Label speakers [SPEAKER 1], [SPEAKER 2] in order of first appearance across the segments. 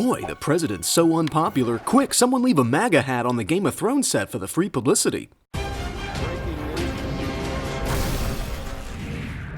[SPEAKER 1] Boy, the president's so unpopular. Quick, someone leave a MAGA hat on the Game of Thrones set for the free publicity.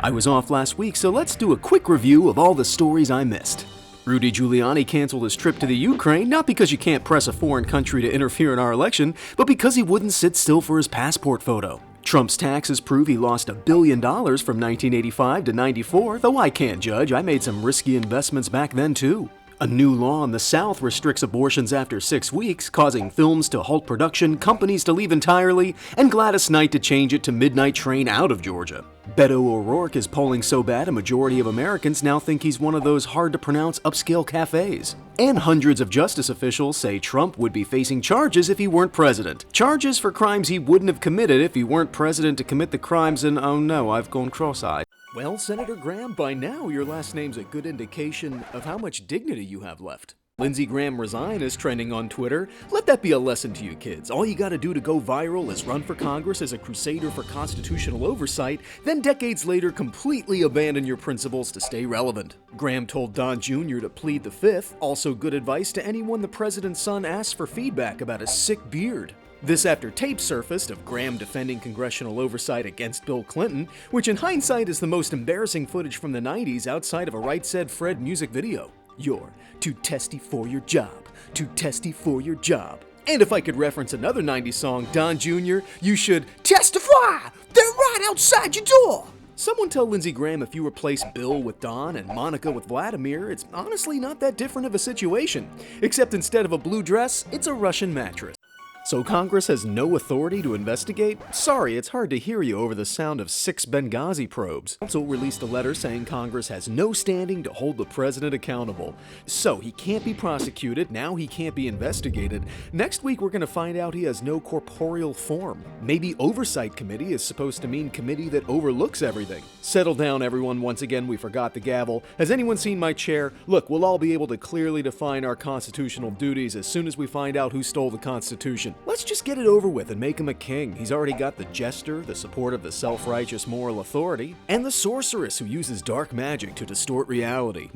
[SPEAKER 1] I was off last week, so let's do a quick review of all the stories I missed. Rudy Giuliani canceled his trip to the Ukraine, not because you can't press a foreign country to interfere in our election, but because he wouldn't sit still for his passport photo. Trump's taxes prove he lost $1 billion from 1985 to 94, though I can't judge, I made some risky investments back then too. A new law in the South restricts abortions after 6 weeks, causing films to halt production, companies to leave entirely, and Gladys Knight to change it to Midnight Train out of Georgia. Beto O'Rourke is polling so bad a majority of Americans now think he's one of those hard-to-pronounce upscale cafes. And hundreds of justice officials say Trump would be facing charges if he weren't president. Charges for crimes he wouldn't have committed if he weren't president to commit the crimes, and oh no, I've gone cross-eyed. Well, Senator Graham, by now your last name's a good indication of how much dignity you have left. Lindsey Graham resign is trending on Twitter. Let that be a lesson to you kids. All you gotta do to go viral is run for Congress as a crusader for constitutional oversight, then decades later completely abandon your principles to stay relevant. Graham told Don Jr. to plead the fifth, also good advice to anyone the president's son asks for feedback about his sick beard. This after tape surfaced of Graham defending congressional oversight against Bill Clinton, which in hindsight is the most embarrassing footage from the 90s outside of a Right Said Fred music video. You're too testy for your job, too testy for your job. And if I could reference another 90s song, Don Jr., you should testify! They're right outside your door! Someone tell Lindsey Graham if you replace Bill with Don and Monica with Vladimir, it's honestly not that different of a situation. Except instead of a blue dress, it's a Russian mattress. So Congress has no authority to investigate? Sorry, it's hard to hear you over the sound of 6 Benghazi probes. Also released a letter saying Congress has no standing to hold the president accountable. So he can't be prosecuted, now he can't be investigated. Next week we're going to find out he has no corporeal form. Maybe Oversight Committee is supposed to mean committee that overlooks everything. Settle down everyone, once again we forgot the gavel. Has anyone seen my chair? Look, we'll all be able to clearly define our constitutional duties as soon as we find out who stole the Constitution. Let's just get it over with and make him a king. He's already got the jester, the support of the self-righteous moral authority, and the sorceress who uses dark magic to distort reality.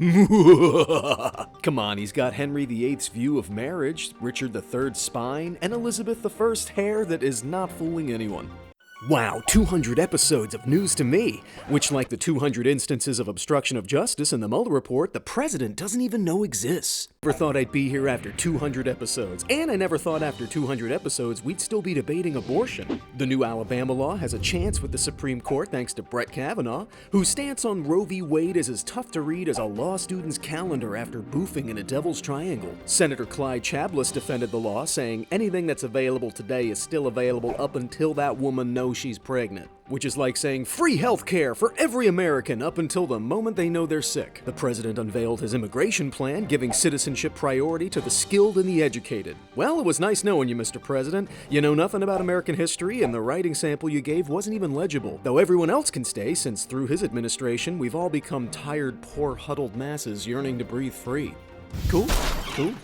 [SPEAKER 1] Come on, he's got Henry VIII's view of marriage, Richard III's spine, and Elizabeth I's hair that is not fooling anyone. Wow, 200 episodes of news to me, which like the 200 instances of obstruction of justice in the Mueller report, the president doesn't even know exists. Never thought I'd be here after 200 episodes, and I never thought after 200 episodes we'd still be debating abortion. The new Alabama law has a chance with the Supreme Court thanks to Brett Kavanaugh, whose stance on Roe v. Wade is as tough to read as a law student's calendar after boofing in a devil's triangle. Senator Clyde Chabliss defended the law, saying anything that's available today is still available up until that woman knows she's pregnant. Which is like saying free health care for every American up until the moment they know they're sick. The president unveiled his immigration plan, giving citizenship priority to the skilled and the educated. Well, it was nice knowing you, Mr. President. You know nothing about American history, and the writing sample you gave wasn't even legible. Though everyone else can stay, since through his administration, we've all become tired, poor, huddled masses yearning to breathe free. Cool? Cool?